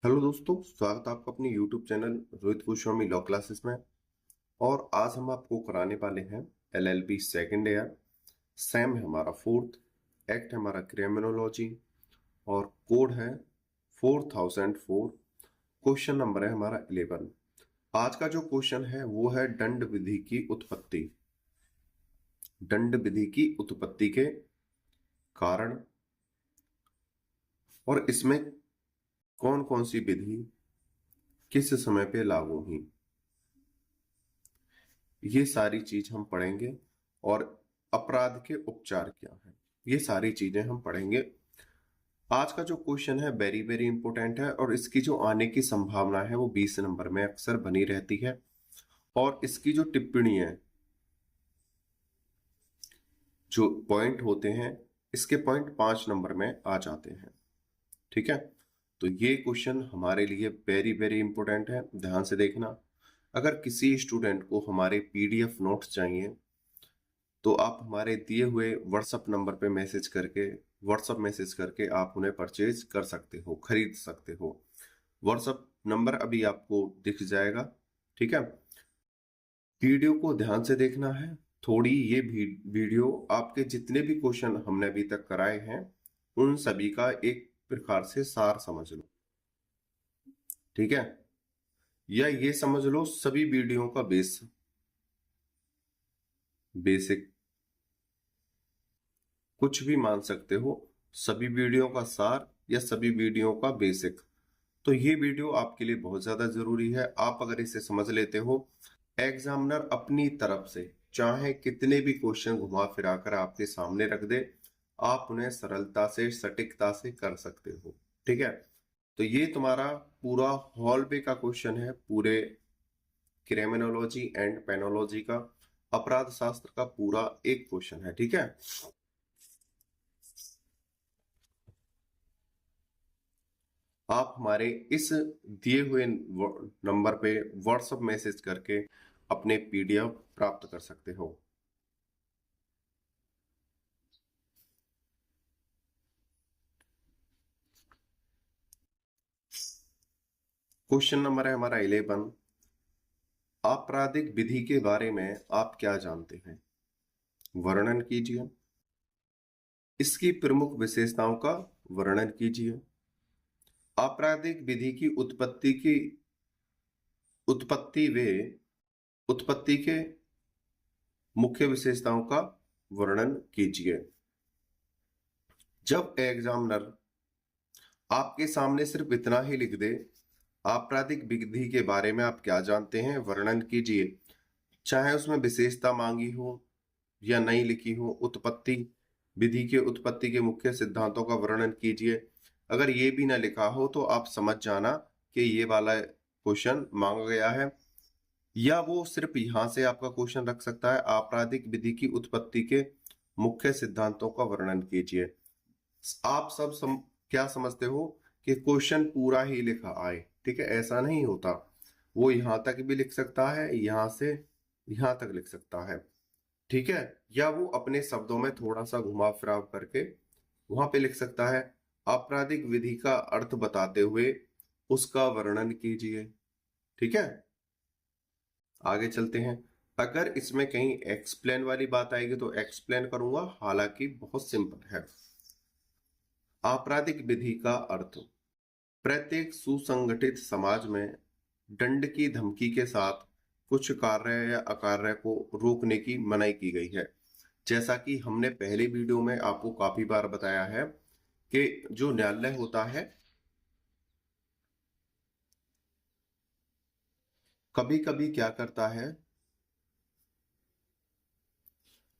Hello दोस्तों, स्वागत है आपका अपने YouTube channel Rohit Goswami law classes में। और आज हम आपको कराने वाले हैं LLB सेकेंड ईयर। सैम है हमारा फोर्थ, एक्ट है हमारा क्रिमिनोलॉजी और कोड है 4004। क्वेश्चन नंबर है हमारा 11। आज का जो क्वेश्चन है वो है दंड विधि की उत्पत्ति। दंड विधि की उत्पत्ति के कारण और इसमें कौन कौन सी विधि किस समय पे लागू हुई, ये सारी चीज हम पढ़ेंगे। और अपराध के उपचार क्या है, ये सारी चीजें हम पढ़ेंगे। आज का जो क्वेश्चन है वेरी वेरी इंपॉर्टेंट है और इसकी जो आने की संभावना है वो 20 नंबर में अक्सर बनी रहती है। और इसकी जो टिप्पणी है, जो पॉइंट होते हैं, इसके पॉइंट 5 नंबर में आ जाते हैं। ठीक है, तो ये क्वेश्चन हमारे लिए वेरी वेरी इंपॉर्टेंट है, ध्यान से देखना। अगर किसी स्टूडेंट को हमारे PDF नोट्स चाहिए तो आप हमारे दिए हुए व्हाट्सएप मैसेज करके आप उन्हें परचेज कर सकते हो, खरीद सकते हो। व्हाट्सएप नंबर अभी आपको दिख जाएगा। ठीक है, वीडियो को ध्यान से देखना है। थोड़ी ये वीडियो आपके जितने भी क्वेश्चन हमने अभी तक कराए हैं उन सभी का एक प्रकार से सार समझ लो। ठीक है, या ये समझ लो सभी वीडियो का बेसिक कुछ भी मान सकते हो, सभी वीडियो का सार या सभी वीडियो का बेसिक। तो ये वीडियो आपके लिए बहुत ज्यादा जरूरी है। आप अगर इसे समझ लेते हो, एग्जामिनर अपनी तरफ से चाहे कितने भी क्वेश्चन घुमा फिरा कर आपके सामने रख दे, आप उन्हें सरलता से सटीकता से कर सकते हो। ठीक है, तो ये तुम्हारा पूरा हॉल पे का क्वेश्चन है, पूरे क्रिमिनोलॉजी एंड पेनोलॉजी का, अपराध शास्त्र का पूरा एक क्वेश्चन है। ठीक है, आप हमारे इस दिए हुए नंबर पे व्हाट्सएप मैसेज करके अपने PDF प्राप्त कर सकते हो। क्वेश्चन नंबर है हमारा 11। आपराधिक विधि के बारे में आप क्या जानते हैं, वर्णन कीजिए। इसकी प्रमुख विशेषताओं का वर्णन कीजिए। आपराधिक विधि की उत्पत्ति वे उत्पत्ति के मुख्य विशेषताओं का वर्णन कीजिए। जब एग्जामिनर आपके सामने सिर्फ इतना ही लिख दे, आपराधिक विधि के बारे में आप क्या जानते हैं, वर्णन कीजिए, चाहे उसमें विशेषता मांगी हो या नहीं लिखी हो, उत्पत्ति विधि के उत्पत्ति के मुख्य सिद्धांतों का वर्णन कीजिए, अगर ये भी ना लिखा हो तो आप समझ जाना कि ये वाला क्वेश्चन मांगा गया है। या वो सिर्फ यहां से आपका क्वेश्चन रख सकता है, आपराधिक विधि की उत्पत्ति के मुख्य सिद्धांतों का वर्णन कीजिए। आप सब क्या समझते हो कि क्वेश्चन पूरा ही लिखा आए। ठीक है, ऐसा नहीं होता, वो यहां तक भी लिख सकता है, यहां से यहां तक लिख सकता है। ठीक है, या वो अपने शब्दों में थोड़ा सा घुमा फिराव करके वहां पे लिख सकता है, आपराधिक विधि का अर्थ बताते हुए उसका वर्णन कीजिए। ठीक है, आगे चलते हैं। अगर इसमें कहीं एक्सप्लेन वाली बात आएगी तो एक्सप्लेन करूंगा, हालांकि बहुत सिंपल है। आपराधिक विधि का अर्थ, प्रत्येक सुसंगठित समाज में दंड की धमकी के साथ कुछ कार्य या अकार्य को रोकने की मनाही की गई है। जैसा कि हमने पहले वीडियो में आपको काफी बार बताया है कि जो न्यायालय होता है कभी कभी क्या करता है,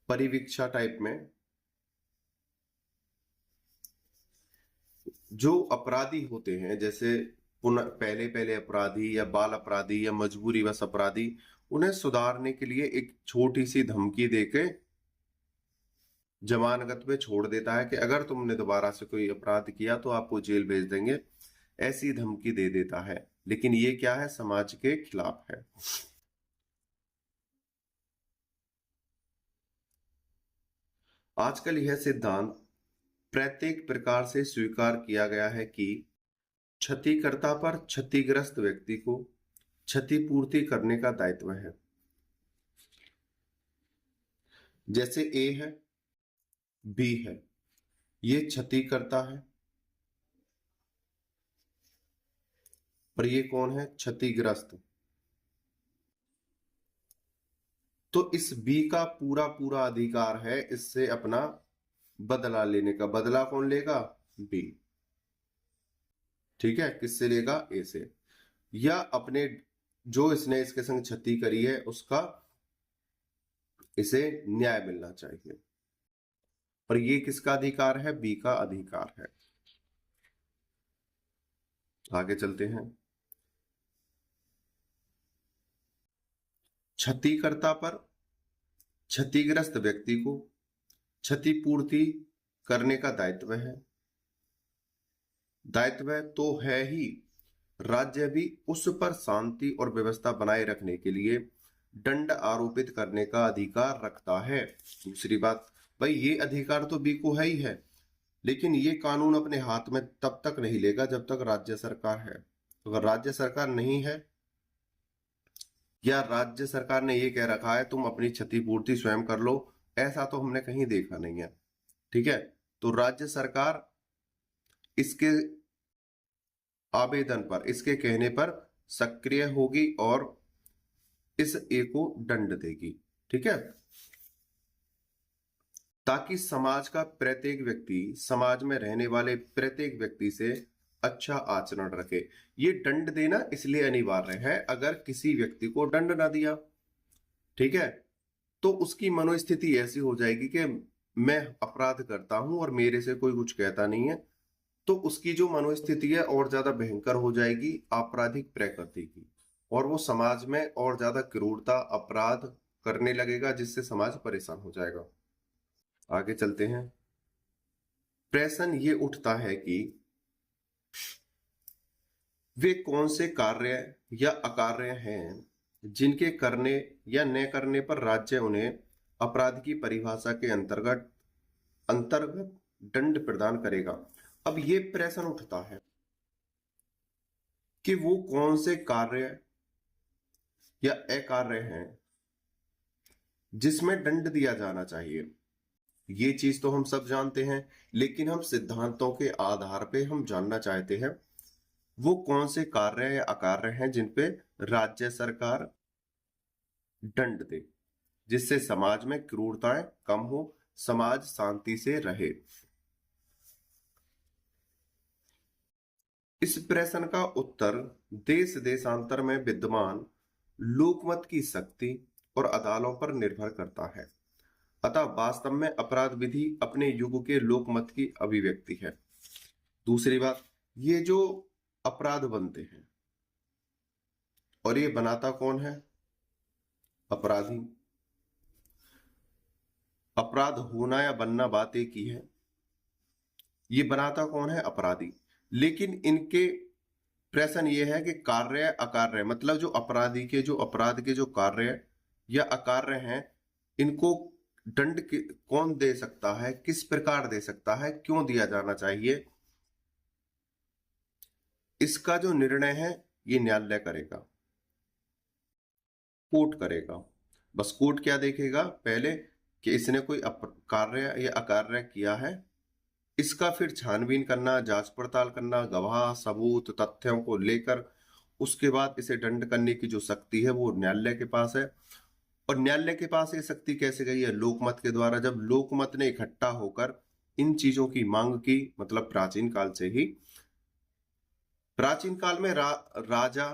परिवीक्षा टाइप में जो अपराधी होते हैं, जैसे पुनः पहले पहले अपराधी या बाल अपराधी या मजबूरीवश अपराधी, उन्हें सुधारने के लिए एक छोटी सी धमकी देके जमानत पे छोड़ देता है कि अगर तुमने दोबारा से कोई अपराध किया तो आपको जेल भेज देंगे, ऐसी धमकी दे देता है। लेकिन ये क्या है, समाज के खिलाफ है। आजकल यह सिद्धांत प्रत्येक प्रकार से स्वीकार किया गया है कि क्षतिकर्ता पर क्षतिग्रस्त व्यक्ति को क्षतिपूर्ति करने का दायित्व है। जैसे ए है, बी है, ये क्षतिकर्ता है और ये कौन है? क्षतिग्रस्त। तो इस बी का पूरा पूरा अधिकार है इससे अपना बदला लेने का। बदला कौन लेगा? बी। ठीक है, किससे लेगा? ए से। या अपने जो इसने इसके संग क्षति करी है उसका इसे न्याय मिलना चाहिए। और ये किसका अधिकार है? बी का अधिकार है। आगे चलते हैं। क्षतिकर्ता पर क्षतिग्रस्त व्यक्ति को क्षतिपूर्ति करने का दायित्व है। दायित्व तो है ही, राज्य भी उस पर शांति और व्यवस्था बनाए रखने के लिए दंड आरोपित करने का अधिकार रखता है। दूसरी बात, भाई ये अधिकार तो बी को है ही है, लेकिन ये कानून अपने हाथ में तब तक नहीं लेगा जब तक राज्य सरकार है। अगर राज्य सरकार नहीं है या राज्य सरकार ने ये कह रखा है तुम अपनी क्षतिपूर्ति स्वयं कर लो, ऐसा तो हमने कहीं देखा नहीं है। ठीक है, तो राज्य सरकार इसके आवेदन पर, इसके कहने पर सक्रिय होगी और इस ए को दंड देगी। ठीक है, ताकि समाज का प्रत्येक व्यक्ति, समाज में रहने वाले प्रत्येक व्यक्ति से अच्छा आचरण रखे। ये दंड देना इसलिए अनिवार्य है, अगर किसी व्यक्ति को दंड ना दिया, ठीक है, तो उसकी मनोस्थिति ऐसी हो जाएगी कि मैं अपराध करता हूं और मेरे से कोई कुछ कहता नहीं है, तो उसकी जो मनोस्थिति है और ज्यादा भयंकर हो जाएगी आपराधिक प्रकृति की, और वो समाज में और ज्यादा क्रूरता, अपराध करने लगेगा, जिससे समाज परेशान हो जाएगा। आगे चलते हैं। प्रश्न ये उठता है कि वे कौन से कार्य या अकार्य हैं जिनके करने या न करने पर राज्य उन्हें अपराध की परिभाषा के अंतर्गत दंड प्रदान करेगा। अब ये प्रश्न उठता है कि वो कौन से कार्य या अकार्य हैं जिसमें दंड दिया जाना चाहिए। ये चीज तो हम सब जानते हैं, लेकिन हम सिद्धांतों के आधार पे हम जानना चाहते हैं वो कौन से कार्य या अकार्य हैं जिन पे राज्य सरकार दंड दे, जिससे समाज में क्रूरताएं कम हो, समाज शांति से रहे। इस प्रश्न का उत्तर देश देशांतर में विद्यमान लोकमत की शक्ति और अदालतों पर निर्भर करता है। अतः वास्तव में अपराध विधि अपने युग के लोकमत की अभिव्यक्ति है। दूसरी बात, ये जो अपराध बनते हैं और ये बनाता कौन है? अपराधी। अपराध होना या बनना बात एक ही है, ये बनाता कौन है? अपराधी। लेकिन इनके प्रश्न ये है कि कार्य अकार्य, मतलब जो अपराधी के जो अपराध के जो कार्य या अकार्य हैं, इनको दंड कौन दे सकता है, किस प्रकार दे सकता है, क्यों दिया जाना चाहिए, इसका जो निर्णय है ये न्यायालय करेगा, कोर्ट करेगा। बस कोर्ट क्या देखेगा? पहले कि इसने कोई कार्य या अकार्य किया है, इसका फिर छानबीन करना, जांच पड़ताल करना, गवाह सबूत तथ्यों को लेकर उसके बाद इसे दंड करने की जो शक्ति है वो न्यायालय के पास है। और न्यायालय के पास ये शक्ति कैसे गई है? लोकमत के द्वारा। जब लोकमत ने इकट्ठा होकर इन चीजों की मांग की, मतलब प्राचीन काल से ही, प्राचीन काल में राजा,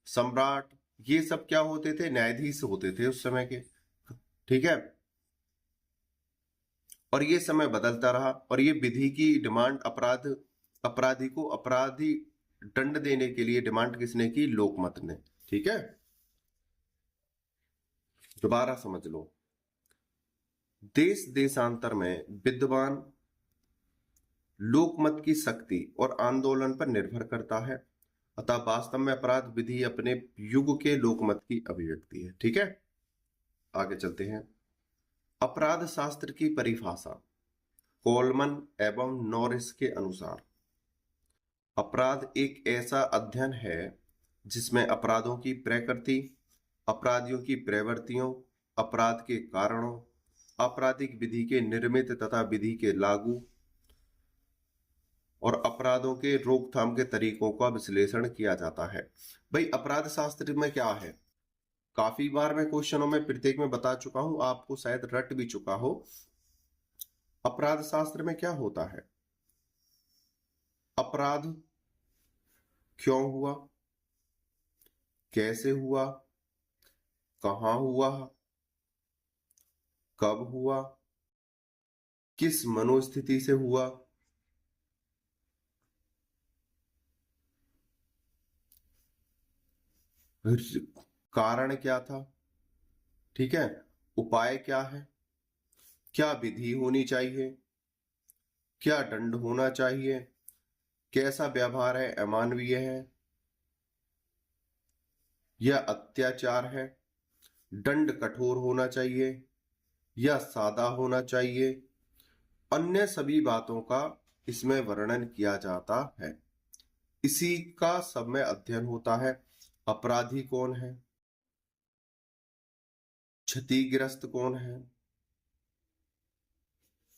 सम्राट, ये सब क्या होते थे? न्यायाधीश होते थे उस समय के। ठीक है, और ये समय बदलता रहा और ये विधि की डिमांड अपराधी को अपराधी दंड देने के लिए डिमांड किसने की? लोकमत ने। ठीक है, दोबारा समझ लो। देश देशांतर में विद्यमान लोकमत की शक्ति और आंदोलन पर निर्भर करता है। अतः वास्तव में अपराध विधि अपने युग के लोकमत की अभिव्यक्ति है। ठीक है, आगे चलते हैं। अपराध शास्त्र की परिभाषा कोलमन एवं नॉरिस के अनुसार अपराध एक ऐसा अध्ययन है जिसमें अपराधों की प्रकृति, अपराधियों की प्रवृत्तियों, अपराध के कारणों, आपराधिक विधि के निर्मित तथा विधि के लागू और अपराधों के रोकथाम के तरीकों का विश्लेषण किया जाता है। भाई अपराध शास्त्र में क्या है? काफी बार मैं क्वेश्चनों में प्रत्येक में बता चुका हूं, आपको शायद रट भी चुका हो। अपराध शास्त्र में क्या होता है? अपराध क्यों हुआ, कैसे हुआ, कहां हुआ, कब हुआ, किस मनोस्थिति से हुआ, कारण क्या था, ठीक है, उपाय क्या है, क्या विधि होनी चाहिए, क्या दंड होना चाहिए, कैसा व्यवहार है, अमानवीय है या अत्याचार है, दंड कठोर होना चाहिए या सादा होना चाहिए, अन्य सभी बातों का इसमें वर्णन किया जाता है। इसी का सब में अध्ययन होता है। अपराधी कौन है, क्षतिग्रस्त कौन है,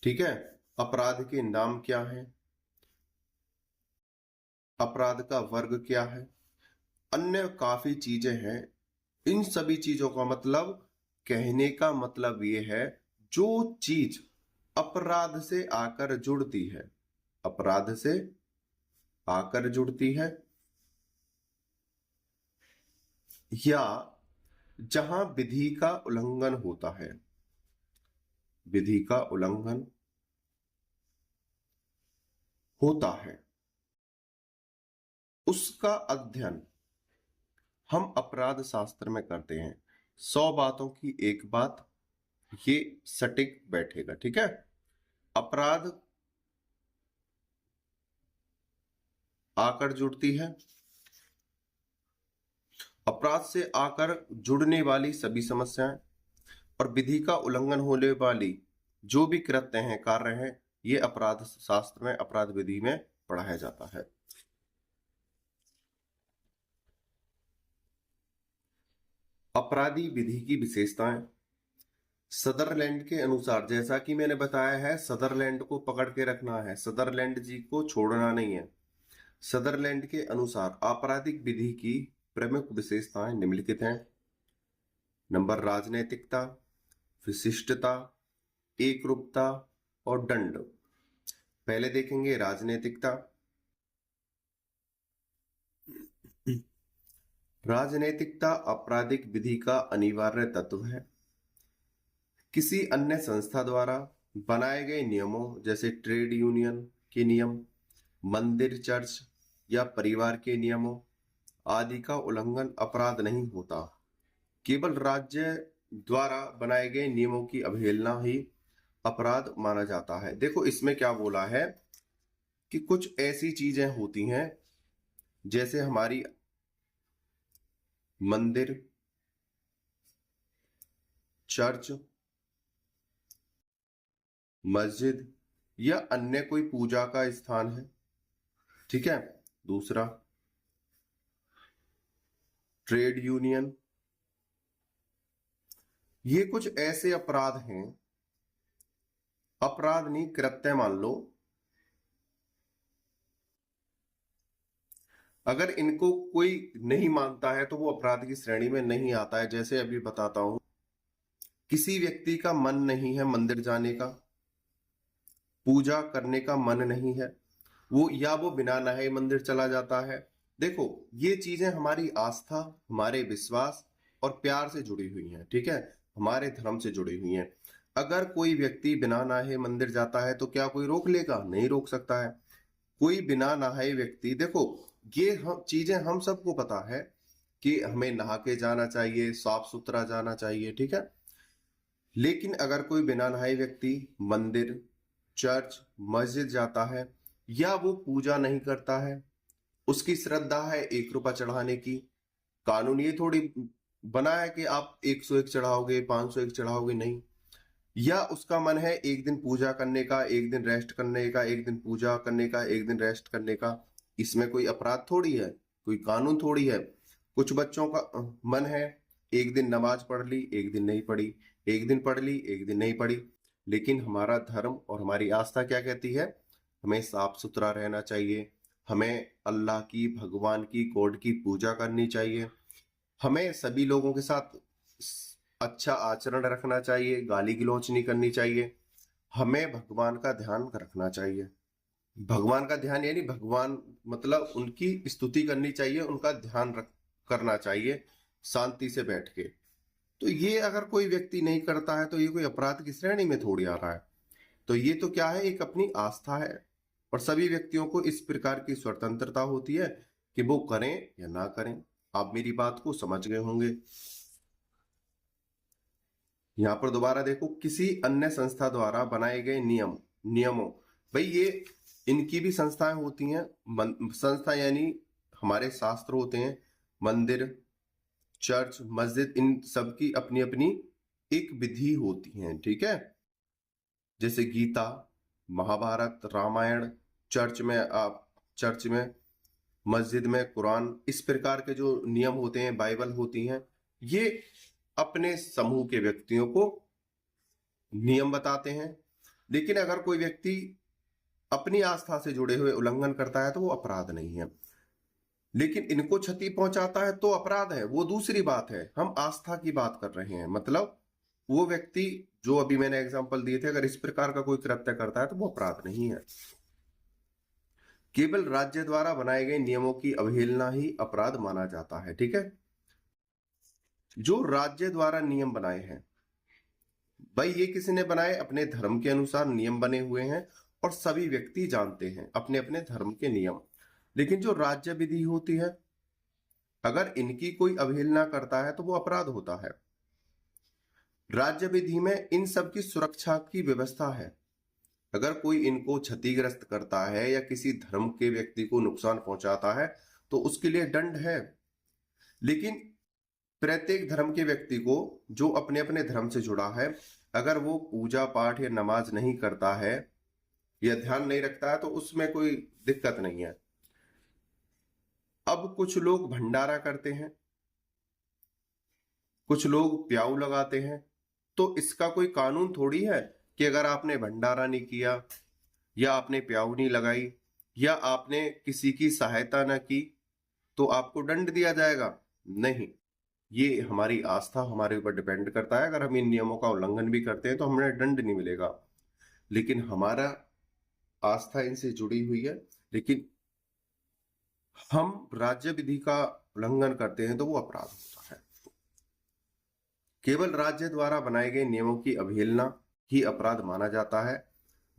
ठीक है, अपराध के नाम क्या है, अपराध का वर्ग क्या है, अन्य काफी चीजें हैं। इन सभी चीजों का मतलब, कहने का मतलब ये है, जो चीज अपराध से आकर जुड़ती है, अपराध से आकर जुड़ती है या जहां विधि का उल्लंघन होता है, विधि का उल्लंघन होता है, उसका अध्ययन हम अपराध शास्त्र में करते हैं। 100 बातों की एक बात, ये सटीक बैठेगा, ठीक है। अपराध आकर जुड़ती है, अपराध से आकर जुड़ने वाली सभी समस्याएं और विधि का उल्लंघन होने वाली जो भी कृत्य हैं, कार्य हैं, ये अपराध शास्त्र में, अपराध विधि में पढ़ाया जाता है। अपराधी विधि की विशेषताएं सदरलैंड के अनुसार, जैसा कि मैंने बताया है, सदरलैंड को पकड़ के रखना है, सदरलैंड जी को छोड़ना नहीं है। सदरलैंड के अनुसार आपराधिक विधि की प्रमुख विशेषताएं निम्नलिखित हैं। नंबर, राजनैतिकता, विशिष्टता, एकरूपता और दंड। पहले देखेंगे राजनैतिकता। राजनैतिकता आपराधिक विधि का अनिवार्य तत्व है। किसी अन्य संस्था द्वारा बनाए गए नियमों, जैसे ट्रेड यूनियन के नियम, मंदिर, चर्च या परिवार के नियमों आदि का उल्लंघन अपराध नहीं होता। केवल राज्य द्वारा बनाए गए नियमों की अवहेलना ही अपराध माना जाता है। देखो इसमें क्या बोला है कि कुछ ऐसी चीजें होती हैं, जैसे हमारी मंदिर, चर्च, मस्जिद या अन्य कोई पूजा का स्थान है, ठीक है। दूसरा, ट्रेड यूनियन, ये कुछ ऐसे अपराध हैं, अपराध नहीं, कृत्य मान लो, अगर इनको कोई नहीं मानता है तो वो अपराध की श्रेणी में नहीं आता है। जैसे अभी बताता हूं, किसी व्यक्ति का मन नहीं है मंदिर जाने का, पूजा करने का मन नहीं है, वो बिना नहाए मंदिर चला जाता है। देखो ये चीजें हमारी आस्था, हमारे विश्वास और प्यार से जुड़ी हुई हैं, ठीक है, हमारे धर्म से जुड़ी हुई हैं। अगर कोई व्यक्ति बिना नहाए मंदिर जाता है तो क्या कोई रोक लेगा? नहीं रोक सकता है। कोई बिना नहाए व्यक्ति, देखो ये चीजें हम सबको पता है कि हमें नहा के जाना चाहिए, साफ सुथरा जाना चाहिए, ठीक है। लेकिन अगर कोई बिना नहाए व्यक्ति मंदिर, चर्च, मस्जिद जाता है या वो पूजा नहीं करता है, उसकी श्रद्धा है 1 रुपया चढ़ाने की, कानून ये थोड़ी बना है कि आप 101 चढ़ाओगे, 501 चढ़ाओगे, नहीं। या उसका मन है एक दिन पूजा करने का, एक दिन रेस्ट करने का, एक दिन पूजा करने का, एक दिन रेस्ट करने का, इसमें कोई अपराध थोड़ी है, कोई कानून थोड़ी है। कुछ बच्चों का मन है, एक दिन नमाज पढ़ ली, एक दिन नहीं पढ़ी, एक दिन पढ़ ली, एक दिन नहीं पढ़ी। लेकिन हमारा धर्म और हमारी आस्था क्या कहती है? हमें साफ सुथरा रहना चाहिए, हमें अल्लाह की, भगवान की, गॉड की पूजा करनी चाहिए, हमें सभी लोगों के साथ अच्छा आचरण रखना चाहिए, गाली गलौज नहीं करनी चाहिए, हमें भगवान का ध्यान रखना चाहिए। भगवान का ध्यान यानी भगवान मतलब उनकी स्तुति करनी चाहिए, उनका ध्यान करना चाहिए शांति से बैठ के। तो ये अगर कोई व्यक्ति नहीं करता है तो ये कोई अपराध की श्रेणी में थोड़ी आ रहा है। तो ये तो क्या है, एक अपनी आस्था है, और सभी व्यक्तियों को इस प्रकार की स्वतंत्रता होती है कि वो करें या ना करें। आप मेरी बात को समझ गए होंगे। यहां पर दोबारा देखो, किसी अन्य संस्था द्वारा बनाए गए नियमों, भाई ये इनकी भी संस्थाएं होती हैं। संस्था यानी हमारे शास्त्र होते हैं, मंदिर, चर्च, मस्जिद, इन सब की अपनी अपनी एक विधि होती है, ठीक है। जैसे गीता, महाभारत, रामायण, चर्च में, मस्जिद में कुरान, इस प्रकार के जो नियम होते हैं, बाइबल होती हैं, ये अपने समूह के व्यक्तियों को नियम बताते हैं। लेकिन अगर कोई व्यक्ति अपनी आस्था से जुड़े हुए उल्लंघन करता है तो वो अपराध नहीं है। लेकिन इनको क्षति पहुंचाता है तो अपराध है, वो दूसरी बात है। हम आस्था की बात कर रहे हैं, मतलब वो व्यक्ति जो अभी मैंने एग्जांपल दिए थे, अगर इस प्रकार का कोई कृत्य करता है तो वो अपराध नहीं है। केवल राज्य द्वारा बनाए गए नियमों की अवहेलना ही अपराध माना जाता है, ठीक है। जो राज्य द्वारा नियम बनाए हैं, भाई ये किसी ने बनाए? अपने धर्म के अनुसार नियम बने हुए हैं और सभी व्यक्ति जानते हैं अपने अपने धर्म के नियम। लेकिन जो राज्य विधि होती है, अगर इनकी कोई अवहेलना करता है तो वो अपराध होता है। राज्य विधि में इन सब की सुरक्षा की व्यवस्था है। अगर कोई इनको क्षतिग्रस्त करता है या किसी धर्म के व्यक्ति को नुकसान पहुंचाता है तो उसके लिए दंड है। लेकिन प्रत्येक धर्म के व्यक्ति को जो अपने अपने धर्म से जुड़ा है, अगर वो पूजा पाठ या नमाज नहीं करता है या ध्यान नहीं रखता है तो उसमें कोई दिक्कत नहीं है। अब कुछ लोग भंडारा करते हैं, कुछ लोग प्याऊ लगाते हैं, तो इसका कोई कानून थोड़ी है कि अगर आपने भंडारा नहीं किया या आपने प्याऊ नहीं लगाई या आपने किसी की सहायता न की तो आपको दंड दिया जाएगा। नहीं, ये हमारी आस्था हमारे ऊपर डिपेंड करता है। अगर हम इन नियमों का उल्लंघन भी करते हैं तो हमें दंड नहीं मिलेगा, लेकिन हमारा आस्था इनसे जुड़ी हुई है। लेकिन हम राज्य विधि का उल्लंघन करते हैं तो वो अपराध होता है। केवल राज्य द्वारा बनाए गए नियमों की अवहेलना ही अपराध माना जाता है,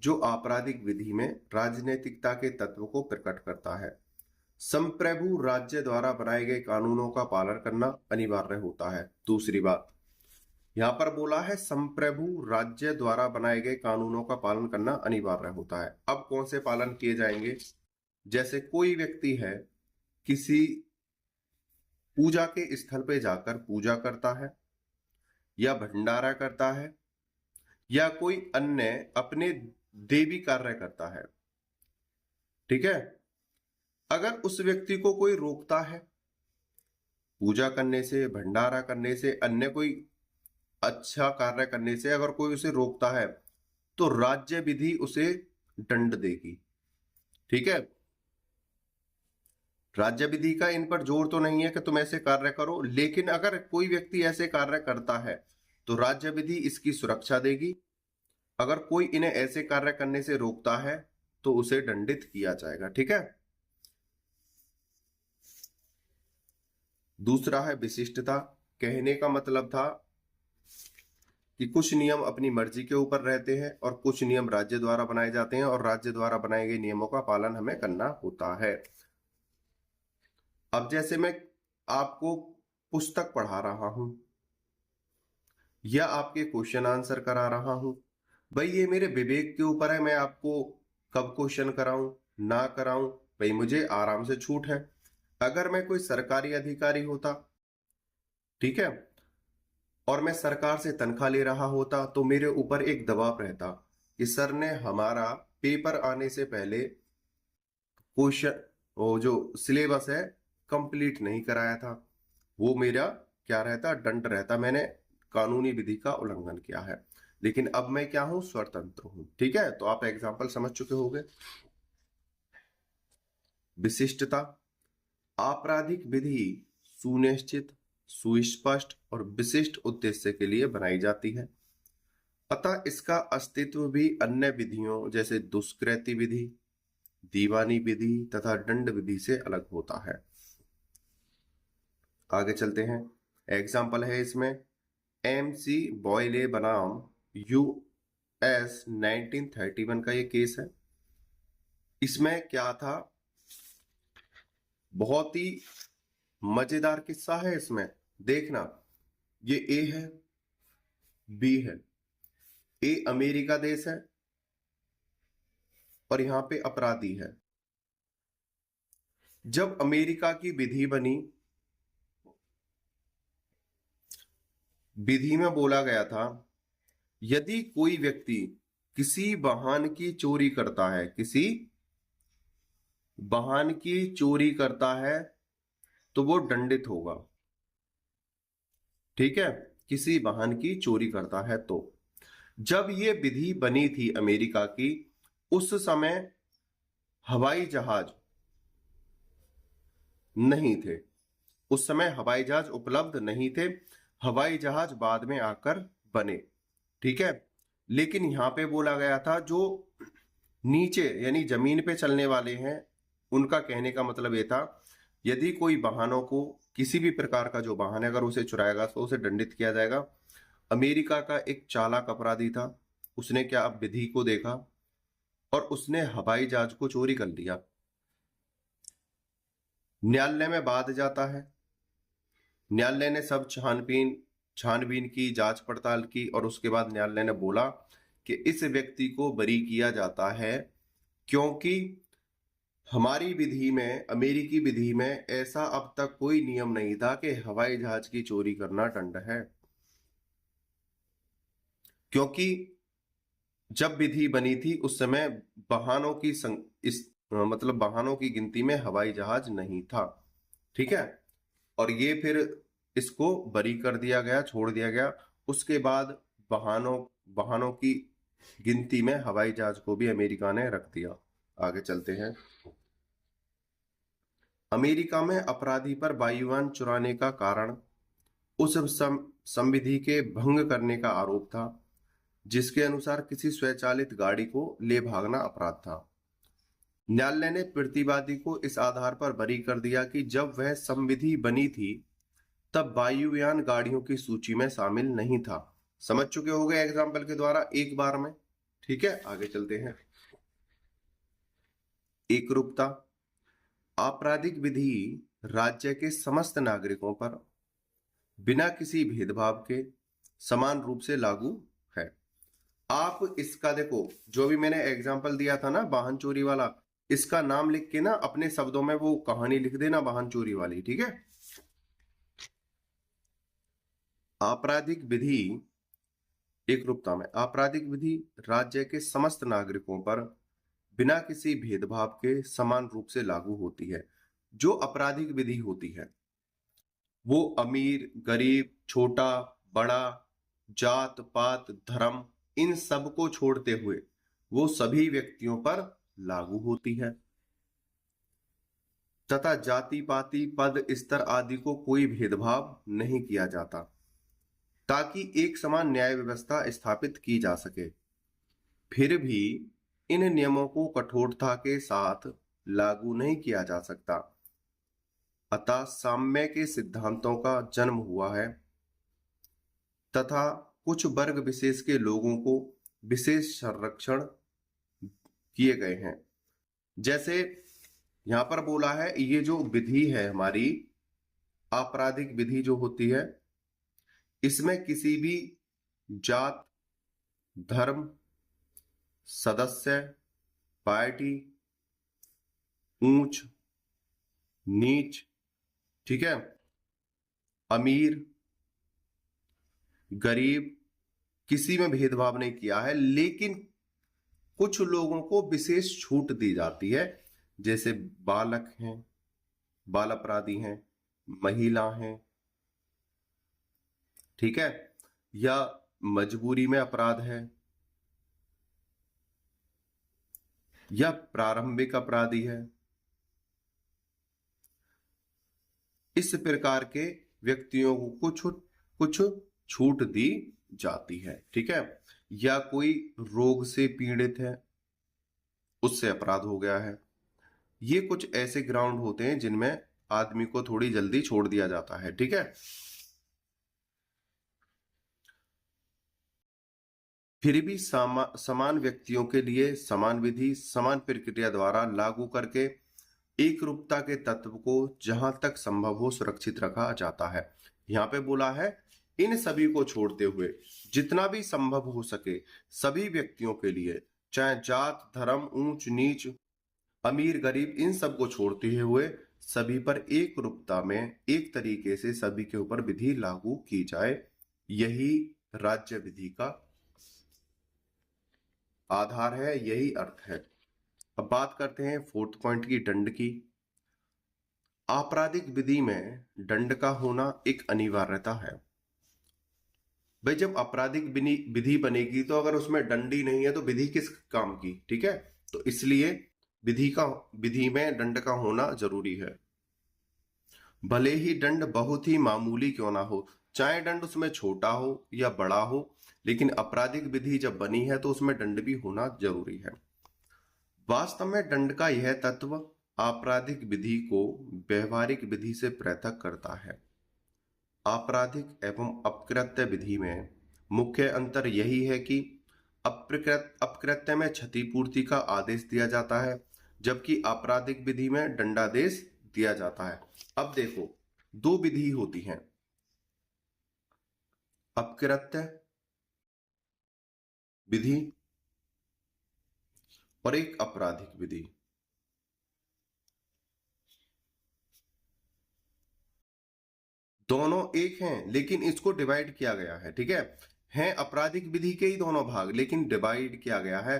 जो आपराधिक विधि में राजनैतिकता के तत्व को प्रकट करता है। संप्रभु राज्य द्वारा बनाए गए कानूनों का पालन करना अनिवार्य होता है। दूसरी बात यहां पर बोला है, संप्रभु राज्य द्वारा बनाए गए कानूनों का पालन करना अनिवार्य होता है। अब कौन से पालन किए जाएंगे? जैसे कोई व्यक्ति है, किसी पूजा के स्थल पे जाकर पूजा करता है या भंडारा करता है या कोई अन्य अपने देवी कार्य करता है, ठीक है। अगर उस व्यक्ति को कोई रोकता है पूजा करने से, भंडारा करने से, अन्य कोई अच्छा कार्य करने से, अगर कोई उसे रोकता है तो राज्य विधि उसे दंड देगी, ठीक है। राज्य विधि का इन पर जोर तो नहीं है कि तुम ऐसे कार्य करो, लेकिन अगर कोई व्यक्ति ऐसे कार्य करता है तो राज्य विधि इसकी सुरक्षा देगी। अगर कोई इन्हें ऐसे कार्य करने से रोकता है तो उसे दंडित किया जाएगा, ठीक है। दूसरा है विशिष्टता। कहने का मतलब था कि कुछ नियम अपनी मर्जी के ऊपर रहते हैं और कुछ नियम राज्य द्वारा बनाए जाते हैं और राज्य द्वारा बनाए गए नियमों का पालन हमें करना होता है। अब जैसे मैं आपको पुस्तक पढ़ा रहा हूं या आपके क्वेश्चन आंसर करा रहा हूं, भाई ये मेरे विवेक के ऊपर है, मैं आपको कब क्वेश्चन कराऊं ना कराऊं, भाई मुझे आराम से छूट है। अगर मैं कोई सरकारी अधिकारी होता, ठीक है, और मैं सरकार से तनख्वाह ले रहा होता तो मेरे ऊपर एक दबाव रहता कि सर ने हमारा पेपर आने से पहले क्वेश्चन वो जो सिलेबस है कंप्लीट नहीं कराया था, वो मेरा क्या रहता, दंड रहता, मैंने कानूनी विधि का उल्लंघन किया है। लेकिन अब मैं क्या हूं, स्वतंत्र हूं। ठीक है, तो आप एग्जाम्पल समझ चुके होंगे। विशिष्टता, आपराधिक विधि सुनिश्चित, सुस्पष्ट और विशिष्ट उद्देश्य के लिए बनाई जाती है, अतः इसका अस्तित्व भी अन्य विधियों जैसे दुष्कृति विधि, दीवानी विधि तथा दंड विधि से अलग होता है। आगे चलते हैं, एग्जाम्पल है इसमें MC बॉयले बनाम US 1931 का ये केस है। इसमें क्या था, बहुत ही मजेदार किस्सा है इसमें, देखना। ये ए है, बी है, ए अमेरिका देश है और यहां पे अपराधी है। जब अमेरिका की विधि बनी, विधि में बोला गया था यदि कोई व्यक्ति किसी वाहन की चोरी करता है, किसी वाहन की चोरी करता है तो वो दंडित होगा। ठीक है, किसी वाहन की चोरी करता है तो। जब ये विधि बनी थी अमेरिका की, उस समय हवाई जहाज नहीं थे, उस समय हवाई जहाज उपलब्ध नहीं थे, हवाई जहाज बाद में आकर बने। ठीक है, लेकिन यहां पे बोला गया था जो नीचे यानी जमीन पे चलने वाले हैं, उनका कहने का मतलब ये था यदि कोई वाहनों को, किसी भी प्रकार का जो वाहन है अगर उसे चुराएगा तो उसे दंडित किया जाएगा। अमेरिका का एक चालाक अपराधी था, उसने क्या, अब विधि को देखा और उसने हवाई जहाज को चोरी कर लिया। न्यायालय में बात जाता है, न्यायालय ने सब छानबीन की, जांच पड़ताल की और उसके बाद न्यायालय ने बोला कि इस व्यक्ति को बरी किया जाता है क्योंकि हमारी विधि में, अमेरिकी विधि में ऐसा अब तक कोई नियम नहीं था कि हवाई जहाज की चोरी करना दंड है। क्योंकि जब विधि बनी थी उस समय वाहनों की मतलब वाहनों की गिनती में हवाई जहाज नहीं था। ठीक है, और ये फिर इसको बरी कर दिया गया, छोड़ दिया गया। उसके बाद वाहनों वाहनों की गिनती में हवाई जहाज को भी अमेरिका ने रख दिया। आगे चलते हैं, अमेरिका में अपराधी पर वायुयान चुराने का कारण उस संविधि के भंग करने का आरोप था जिसके अनुसार किसी स्वचालित गाड़ी को ले भागना अपराध था। न्यायालय ने प्रतिवादी को इस आधार पर बरी कर दिया कि जब वह संविधि बनी थी तब वायुयान गाड़ियों की सूची में शामिल नहीं था। समझ चुके हो गए एग्जाम्पल के द्वारा एक बार में। ठीक है, आगे चलते हैं, एकरूपता, आपराधिक विधि राज्य के समस्त नागरिकों पर बिना किसी भेदभाव के समान रूप से लागू है। आप इसका देखो, जो भी मैंने एग्जाम्पल दिया था ना वाहन चोरी वाला, इसका नाम लिख के ना अपने शब्दों में वो कहानी लिख देना वाहन चोरी वाली। ठीक है, आपराधिक विधि, एकरूपता में आपराधिक विधि राज्य के समस्त नागरिकों पर बिना किसी भेदभाव के समान रूप से लागू होती है। जो आपराधिक विधि होती है वो अमीर, गरीब, छोटा, बड़ा, जात पात, धर्म, इन सब को छोड़ते हुए वो सभी व्यक्तियों पर लागू होती है तथा जाति पाति, पद, स्तर आदि को कोई भेदभाव नहीं किया जाता ताकि एक समान न्याय व्यवस्था स्थापित की जा सके। फिर भी इन नियमों को कठोरता के साथ लागू नहीं किया जा सकता, अतः साम्य के सिद्धांतों का जन्म हुआ है तथा कुछ वर्ग विशेष के लोगों को विशेष संरक्षण किए गए हैं। जैसे यहां पर बोला है, ये जो विधि है हमारी आपराधिक विधि जो होती है, इसमें किसी भी जात, धर्म, सदस्य, पार्टी, ऊंच नीच, ठीक है, अमीर गरीब, किसी में भेदभाव नहीं किया है, लेकिन कुछ लोगों को विशेष छूट दी जाती है जैसे बालक हैं, बाल अपराधी हैं, महिला हैं, ठीक है, या मजबूरी में अपराध है, या प्रारंभिक अपराधी है। इस प्रकार के व्यक्तियों को कुछ छूट दी जाती है, ठीक है। या कोई रोग से पीड़ित है, उससे अपराध हो गया है। ये कुछ ऐसे ग्राउंड होते हैं जिनमें आदमी को थोड़ी जल्दी छोड़ दिया जाता है, ठीक है। फिर भी समान व्यक्तियों के लिए समान विधि समान प्रक्रिया द्वारा लागू करके एक रूपता के तत्व को जहां तक संभव हो सुरक्षित रखा जाता है। यहाँ पे बोला है इन सभी को छोड़ते हुए जितना भी संभव हो सके सभी व्यक्तियों के लिए, चाहे जात धर्म ऊंच नीच अमीर गरीब, इन सब को छोड़ते हुए सभी पर एक रूपता में एक तरीके से सभी के ऊपर विधि लागू की जाए। यही राज्य विधि का आधार है, यही अर्थ है। अब बात करते हैं फोर्थ पॉइंट की, दंड की। आपराधिक विधि में दंड का होना एक अनिवार्यता है। भाई जब आपराधिक विधि बनेगी तो अगर उसमें दंड ही नहीं है तो विधि किस काम की, ठीक है। तो इसलिए विधि में दंड का होना जरूरी है। भले ही दंड बहुत ही मामूली क्यों ना हो, चाहे दंड उसमें छोटा हो या बड़ा हो, लेकिन आपराधिक विधि जब बनी है तो उसमें दंड भी होना जरूरी है। वास्तव में दंड का यह तत्व आपराधिक विधि को व्यवहारिक विधि से पृथक करता है। आपराधिक एवं अपकृत्य विधि में मुख्य अंतर यही है कि अपकृत्य में क्षतिपूर्ति का आदेश दिया जाता है, जबकि आपराधिक विधि में दंडादेश दिया जाता है। अब देखो, दो विधि होती हैं, अपकृत्य विधि और एक आपराधिक विधि। दोनों एक हैं लेकिन इसको डिवाइड किया गया है, ठीक है आपराधिक विधि के ही दोनों भाग लेकिन डिवाइड किया गया है।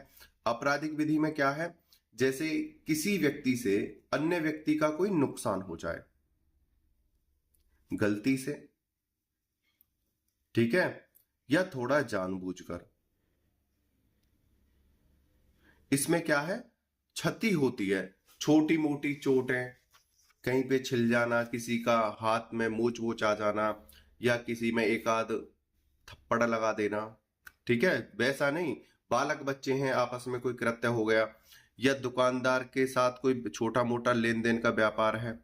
आपराधिक विधि में क्या है, जैसे किसी व्यक्ति से अन्य व्यक्ति का कोई नुकसान हो जाए गलती से, ठीक है, या थोड़ा जानबूझकर, इसमें क्या है, क्षति होती है, छोटी मोटी चोटें, कहीं पे छिल जाना, किसी का हाथ में मोच वोच आ जाना, या किसी में एक आध थप्पड़ लगा देना, ठीक है, वैसा नहीं। बालक बच्चे हैं, आपस में कोई कृत्य हो गया, या दुकानदार के साथ कोई छोटा मोटा लेन देन का व्यापार है,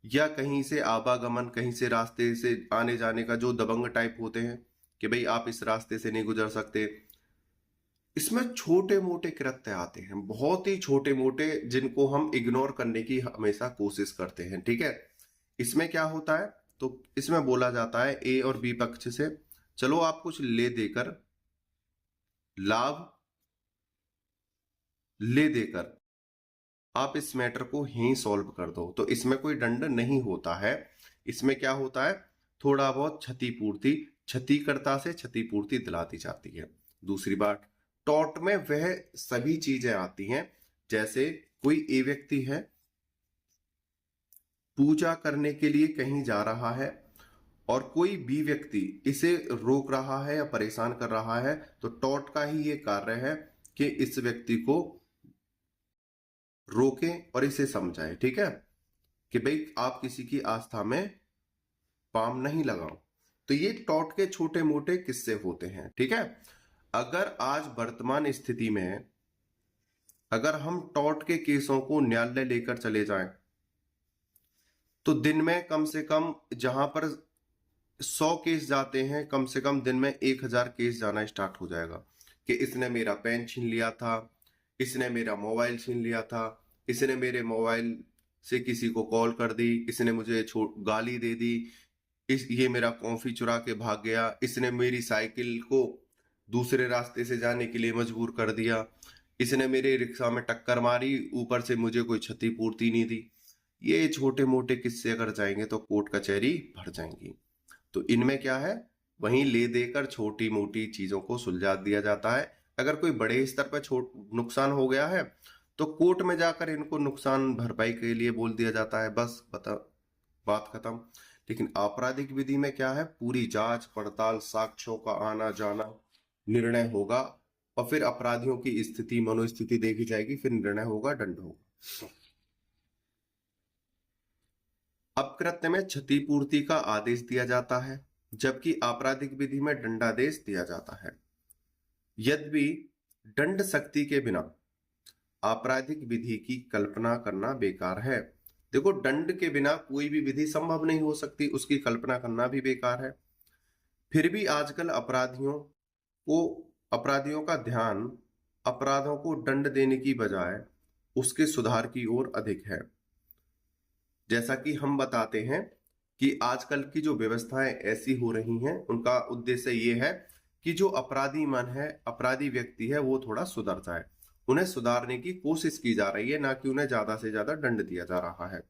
या कहीं से आवागमन, कहीं से रास्ते से आने जाने का, जो दबंग टाइप होते हैं कि भाई आप इस रास्ते से नहीं गुजर सकते। इसमें छोटे मोटे कृत्य आते हैं, बहुत ही छोटे मोटे, जिनको हम इग्नोर करने की हमेशा कोशिश करते हैं, ठीक है। इसमें क्या होता है, तो इसमें बोला जाता है ए और बी पक्ष से, चलो आप कुछ ले देकर, लाभ ले देकर आप इस मैटर को ही सॉल्व कर दो, तो इसमें कोई दंड नहीं होता है। इसमें क्या होता है, थोड़ा बहुत क्षतिपूर्ति, क्षतिकर्ता से क्षतिपूर्ति दिला दी जाती है। दूसरी बात, टॉर्ट में वह सभी चीजें आती हैं, जैसे कोई ए व्यक्ति है, पूजा करने के लिए कहीं जा रहा है और कोई बी व्यक्ति इसे रोक रहा है या परेशान कर रहा है, तो टॉर्ट का ही ये कार्य है कि इस व्यक्ति को रोके और इसे समझाए, ठीक है, कि भाई आप किसी की आस्था में पाम नहीं लगाओ। तो ये टॉर्ट के छोटे मोटे किस्से होते हैं, ठीक है। अगर आज वर्तमान स्थिति में अगर हम टॉर्ट के केसों को न्यायालय लेकर चले जाएं तो दिन में कम से कम, जहां पर 100 केस जाते हैं, कम से कम दिन में 1000 केस जाना स्टार्ट हो जाएगा कि इसने मेरा पेन छीन लिया था, इसने मेरा मोबाइल छीन लिया था, इसने मेरे मोबाइल से किसी को कॉल कर दी, इसने मुझे गाली दे दी, ये मेरा कॉफी चुरा के भाग गया, इसने मेरी साइकिल को दूसरे रास्ते से जाने के लिए मजबूर कर दिया, इसने मेरे रिक्शा में टक्कर मारी, ऊपर से मुझे कोई क्षतिपूर्ति नहीं दी। ये छोटे मोटे किस्से अगर जाएंगे तो कोर्ट कचहरी भर जाएंगी। तो इनमें क्या है, वहीं ले देकर छोटी मोटी चीजों को सुलझा दिया जाता है। अगर कोई बड़े स्तर पर नुकसान हो गया है तो कोर्ट में जाकर इनको नुकसान भरपाई के लिए बोल दिया जाता है, बस बता बात खत्म। लेकिन आपराधिक विधि में क्या है, पूरी जांच पड़ताल, साक्ष्यों का आना जाना, निर्णय होगा और फिर अपराधियों की स्थिति मनोस्थिति देखी जाएगी, फिर निर्णय होगा, दंड होगा। अपकृत्य में क्षतिपूर्ति का आदेश दिया जाता है, जबकि आपराधिक विधि में दंडादेश दिया जाता है। यद्यपि दंड शक्ति के बिना आपराधिक विधि की कल्पना करना बेकार है। देखो, दंड के बिना कोई भी विधि संभव नहीं हो सकती, उसकी कल्पना करना भी बेकार है। फिर भी आजकल अपराधियों का ध्यान अपराधों को दंड देने की बजाय उसके सुधार की ओर अधिक है। जैसा कि हम बताते हैं कि आजकल की जो व्यवस्थाएं ऐसी हो रही हैं, उनका उद्देश्य ये है कि जो अपराधी मन है, अपराधी व्यक्ति है, वो थोड़ा सुधर जाए। उन्हें सुधारने की कोशिश की जा रही है, ना कि उन्हें ज्यादा से ज्यादा दंड दिया जा रहा है।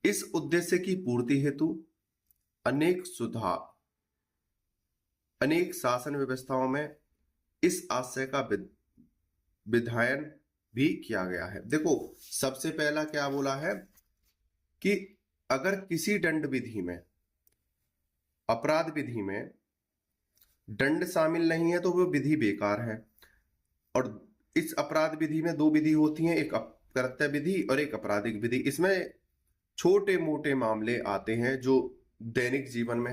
इस उद्देश्य की पूर्ति हेतु अनेक शासन व्यवस्थाओं में इस आशय का विधायन भी किया गया है। देखो, सबसे पहला क्या बोला है कि अगर किसी दंड विधि में, अपराध विधि में दंड शामिल नहीं है तो वो विधि बेकार है। और इस अपराध विधि में दो विधि होती हैं, एक अपकृत्य विधि और एक आपराधिक विधि। इसमें छोटे मोटे मामले आते हैं जो दैनिक जीवन में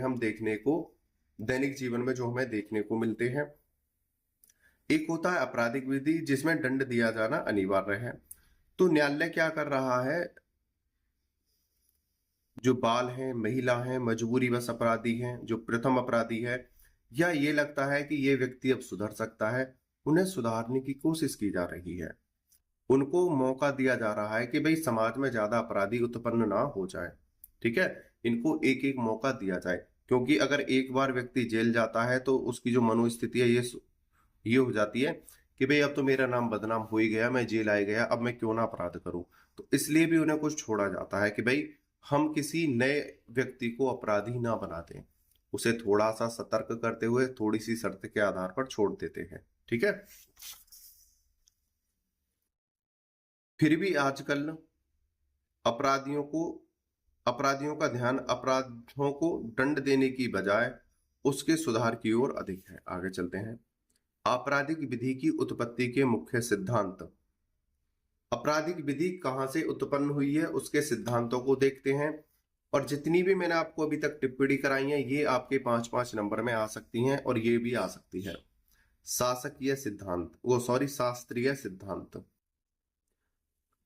जो हमें देखने को मिलते हैं। एक होता है आपराधिक विधि, जिसमें दंड दिया जाना अनिवार्य है। तो न्यायालय क्या कर रहा है, जो बाल हैं, महिला हैं, मजबूरीवश अपराधी हैं, जो प्रथम अपराधी है, या ये लगता है कि ये व्यक्ति अब सुधर सकता है, उन्हें सुधारने की कोशिश की जा रही है। उनको मौका दिया जा रहा है कि भाई समाज में ज्यादा अपराधी उत्पन्न ना हो जाए। ठीक है, इनको एक एक मौका दिया जाए, क्योंकि अगर एक बार व्यक्ति जेल जाता है तो उसकी जो मनोस्थिति है ये हो जाती है कि भाई अब तो मेरा नाम बदनाम हो ही गया, मैं जेल आ गया, अब मैं क्यों ना अपराध करूं। तो इसलिए भी उन्हें कुछ छोड़ा जाता है कि भाई हम किसी नए व्यक्ति को अपराधी ना बना दें, उसे थोड़ा सा सतर्क करते हुए थोड़ी सी शर्त के आधार पर छोड़ देते हैं। ठीक है, फिर भी आजकल अपराधियों का ध्यान अपराधों को दंड देने की बजाय उसके सुधार की ओर अधिक है। आगे चलते हैं। आपराधिक विधि की उत्पत्ति के मुख्य सिद्धांत। आपराधिक विधि कहां से उत्पन्न हुई है, उसके सिद्धांतों को देखते हैं। और जितनी भी मैंने आपको अभी तक टिप्पणी कराई है, ये आपके 5-5 नंबर में आ सकती हैं और ये भी आ सकती है। शास्त्रीय सिद्धांत।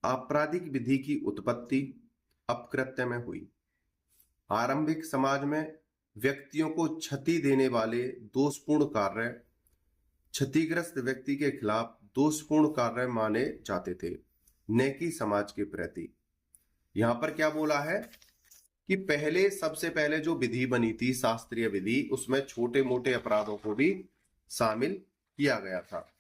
आपराधिक विधि की उत्पत्ति अपकृत्य में हुई। आरंभिक समाज में व्यक्तियों को क्षति देने वाले दोषपूर्ण कार्य क्षतिग्रस्त व्यक्ति के खिलाफ दोषपूर्ण कार्य माने जाते थे, न कि समाज के प्रति। यहां पर क्या बोला है कि सबसे पहले जो विधि बनी थी, शास्त्रीय विधि, उसमें छोटे मोटे अपराधों को भी शामिल किया गया था।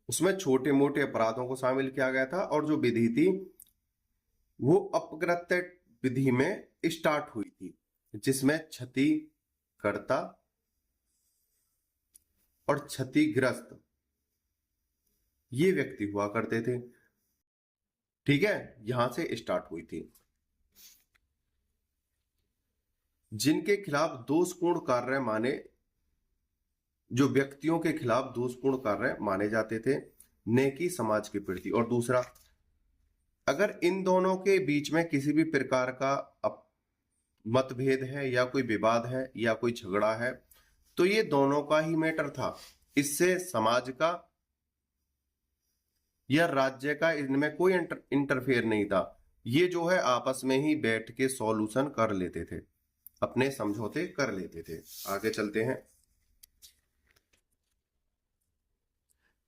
उसमें छोटे मोटे अपराधों को शामिल किया गया था और जो विधि थी वो अपकृत्य विधि में स्टार्ट हुई थी, जिसमें क्षतिकर्ता और क्षतिग्रस्त ये व्यक्ति हुआ करते थे। ठीक है, यहां से स्टार्ट हुई थी। जिनके खिलाफ दोषपूर्ण कार्य जो व्यक्तियों के खिलाफ दोषपूर्ण कार्य माने जाते थे, न कि समाज के प्रति। और दूसरा, अगर इन दोनों के बीच में किसी भी प्रकार का मतभेद है या कोई विवाद है या कोई झगड़ा है, तो ये दोनों का ही मैटर था। इससे समाज का या राज्य का इनमें कोई इंटरफेयर नहीं था। ये जो है आपस में ही बैठ के सॉल्यूशन कर लेते थे, अपने समझौते कर लेते थे। आगे चलते हैं।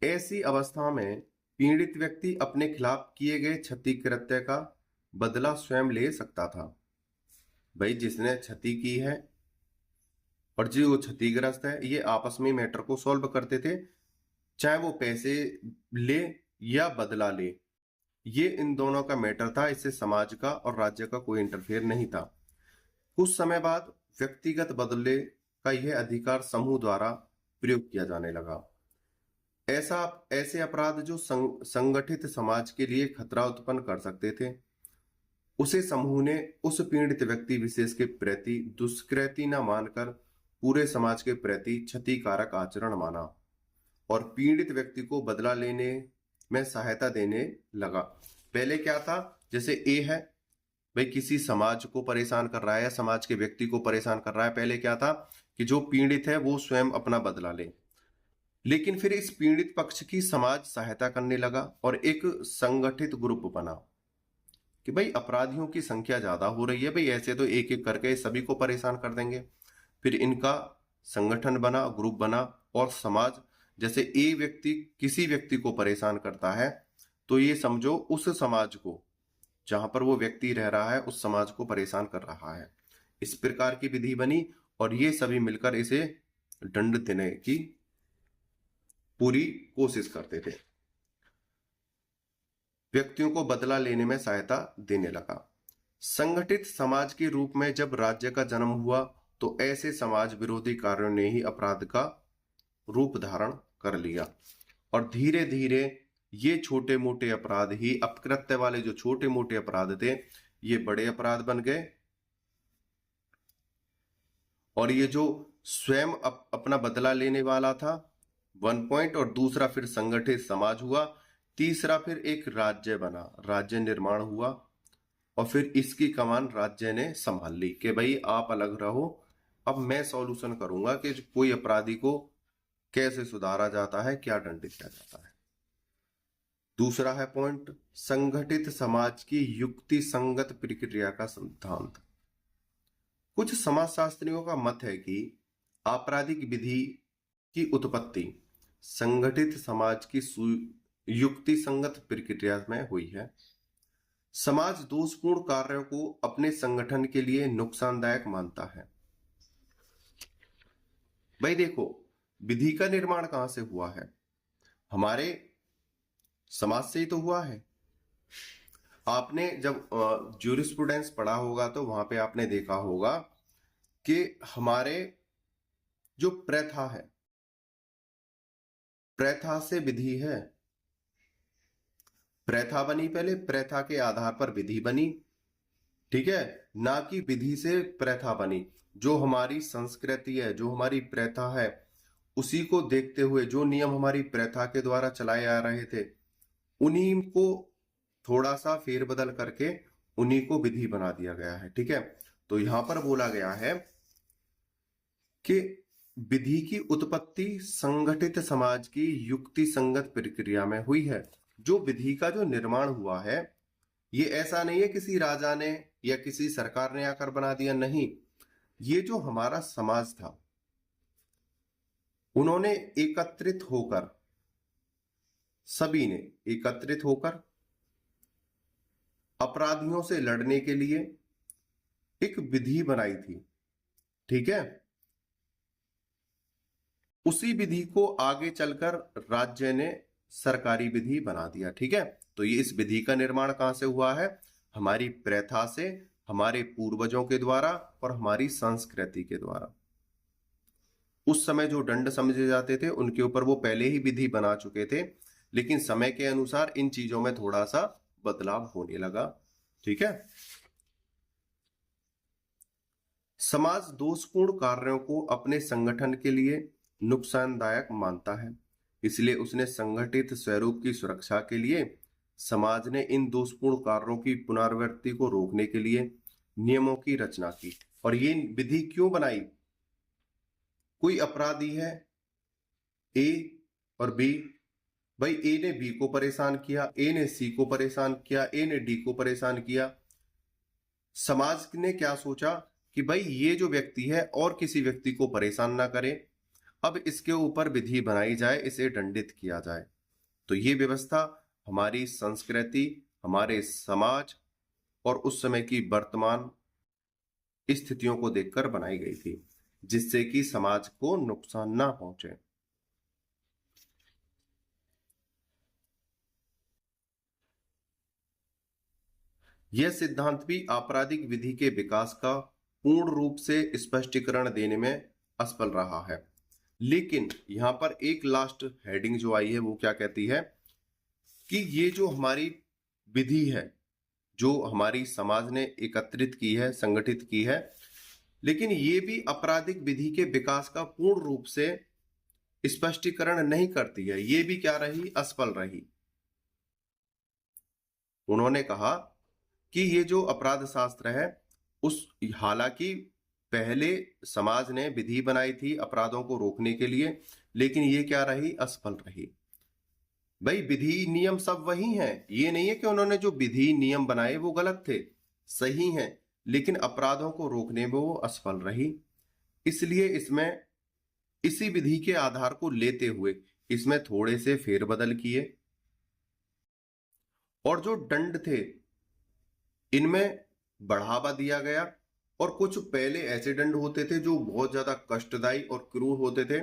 ऐसी अवस्था में पीड़ित व्यक्ति अपने खिलाफ किए गए क्षतिकृत्य का बदला स्वयं ले सकता था। भाई, जिसने क्षति की है और जो क्षतिग्रस्त है, ये आपस में मैटर को सॉल्व करते थे, चाहे वो पैसे ले या बदला ले। ये इन दोनों का मैटर था, इससे समाज का और राज्य का कोई इंटरफेयर नहीं था। कुछ समय बाद व्यक्तिगत बदले का यह अधिकार समूह द्वारा प्रयोग किया जाने लगा। ऐसे अपराध जो संगठित समाज के लिए खतरा उत्पन्न कर सकते थे, उसे समूह ने उस पीड़ित व्यक्ति विशेष के प्रति दुष्कृति न मानकर पूरे समाज के प्रति क्षतिकारक आचरण माना और पीड़ित व्यक्ति को बदला लेने में सहायता देने लगा। पहले क्या था, जैसे ए है भाई किसी समाज को परेशान कर रहा है या समाज के व्यक्ति को परेशान कर रहा है, पहले क्या था कि जो पीड़ित है वो स्वयं अपना बदला ले, लेकिन फिर इस पीड़ित पक्ष की समाज सहायता करने लगा और एक संगठित ग्रुप बना कि भाई अपराधियों की संख्या ज्यादा हो रही है, भाई ऐसे तो एक एक करके सभी को परेशान कर देंगे। फिर इनका संगठन बना, ग्रुप बना और समाज, जैसे ए व्यक्ति किसी व्यक्ति को परेशान करता है तो ये समझो उस समाज को जहां पर वो व्यक्ति रह रहा है उस समाज को परेशान कर रहा है। इस प्रकार की विधि बनी और ये सभी मिलकर इसे दंड देने की पूरी कोशिश करते थे। व्यक्तियों को बदला लेने में सहायता देने लगा। संगठित समाज के रूप में जब राज्य का जन्म हुआ तो ऐसे समाज विरोधी कार्यों ने ही अपराध का रूप धारण कर लिया और धीरे धीरे ये छोटे मोटे अपराध ही, अपकृत्य वाले जो छोटे मोटे अपराध थे, ये बड़े अपराध बन गए और ये जो स्वयं अपना बदला लेने वाला था 1 पॉइंट, और दूसरा फिर संगठित समाज हुआ, तीसरा फिर एक राज्य बना, राज्य निर्माण हुआ और फिर इसकी कमान राज्य ने संभाल ली कि भाई आप अलग रहो, अब मैं सॉल्यूशन करूंगा कि कोई अपराधी को कैसे सुधारा जाता है, क्या दंडित किया जाता है। दूसरा है पॉइंट, संगठित समाज की युक्ति संगत प्रक्रिया का सिद्धांत। कुछ समाजशास्त्रियों का मत है कि आपराधिक विधि की उत्पत्ति संगठित समाज की युक्ति संगत प्रक्रिया में हुई है। समाज दोषपूर्ण कार्यों को अपने संगठन के लिए नुकसानदायक मानता है। भाई देखो, विधि का निर्माण कहां से हुआ है? हमारे समाज से ही तो हुआ है। आपने जब ज्यूरिस्प्रूडेंस पढ़ा होगा तो वहां पे आपने देखा होगा कि हमारे जो प्रथा है, प्रथा से विधि है। प्रथा बनी पहले, प्रथा के आधार पर विधि बनी, ठीक है, ना कि विधि से प्रथा बनी। जो हमारी संस्कृति है, जो हमारी प्रथा है, उसी को देखते हुए जो नियम हमारी प्रथा के द्वारा चलाए आ रहे थे, उन्हीं को थोड़ा सा फेरबदल करके उन्हीं को विधि बना दिया गया है। ठीक है, तो यहां पर बोला गया है कि विधि की उत्पत्ति संगठित समाज की युक्ति संगत प्रक्रिया में हुई है। जो विधि का जो निर्माण हुआ है, ये ऐसा नहीं है किसी राजा ने या किसी सरकार ने आकर बना दिया, नहीं। ये जो हमारा समाज था, उन्होंने एकत्रित होकर, सभी ने एकत्रित होकर अपराधियों से लड़ने के लिए एक विधि बनाई थी। ठीक है, उसी विधि को आगे चलकर राज्य ने सरकारी विधि बना दिया। ठीक है, तो ये इस विधि का निर्माण कहां से हुआ है? हमारी प्रथा से, हमारे पूर्वजों के द्वारा और हमारी संस्कृति के द्वारा। उस समय जो दंड समझे जाते थे उनके ऊपर वो पहले ही विधि बना चुके थे, लेकिन समय के अनुसार इन चीजों में थोड़ा सा बदलाव होने लगा। ठीक है, समाज दोषपूर्ण कार्यों को अपने संगठन के लिए नुकसानदायक मानता है, इसलिए उसने संगठित स्वरूप की सुरक्षा के लिए समाज ने इन दोषपूर्ण कार्यों की पुनरावृत्ति को रोकने के लिए नियमों की रचना की। और ये विधि क्यों बनाई? कोई अपराधी है ए और बी, भाई ए ने बी को परेशान किया, ए ने सी को परेशान किया, ए ने डी को परेशान किया। समाज ने क्या सोचा कि भाई ये जो व्यक्ति है और किसी व्यक्ति को परेशान ना करे, अब इसके ऊपर विधि बनाई जाए, इसे दंडित किया जाए। तो ये व्यवस्था हमारी संस्कृति, हमारे समाज और उस समय की वर्तमान स्थितियों को देखकर बनाई गई थी, जिससे कि समाज को नुकसान ना पहुंचे। यह सिद्धांत भी आपराधिक विधि के विकास का पूर्ण रूप से स्पष्टीकरण देने में असफल रहा है। लेकिन यहां पर एक लास्ट हेडिंग जो आई है वो क्या कहती है कि ये जो हमारी विधि है, जो हमारी समाज ने एकत्रित की है, संगठित की है, लेकिन ये भी आपराधिक विधि के विकास का पूर्ण रूप से स्पष्टीकरण नहीं करती है। ये भी क्या रही, असफल रही। उन्होंने कहा कि ये जो अपराध शास्त्र है, उस हालांकि पहले समाज ने विधि बनाई थी अपराधों को रोकने के लिए, लेकिन ये क्या रही, असफल रही। भाई विधि नियम सब वही हैं, ये नहीं है कि उन्होंने जो विधि नियम बनाए वो गलत थे, सही हैं, लेकिन अपराधों को रोकने में वो असफल रही। इसलिए इसमें इसी विधि के आधार को लेते हुए इसमें थोड़े से फेरबदल किए, और जो दंड थे इनमें बढ़ावा दिया गया, और कुछ पहले ऐसे दंड होते थे जो बहुत ज्यादा कष्टदायी और क्रूर होते थे,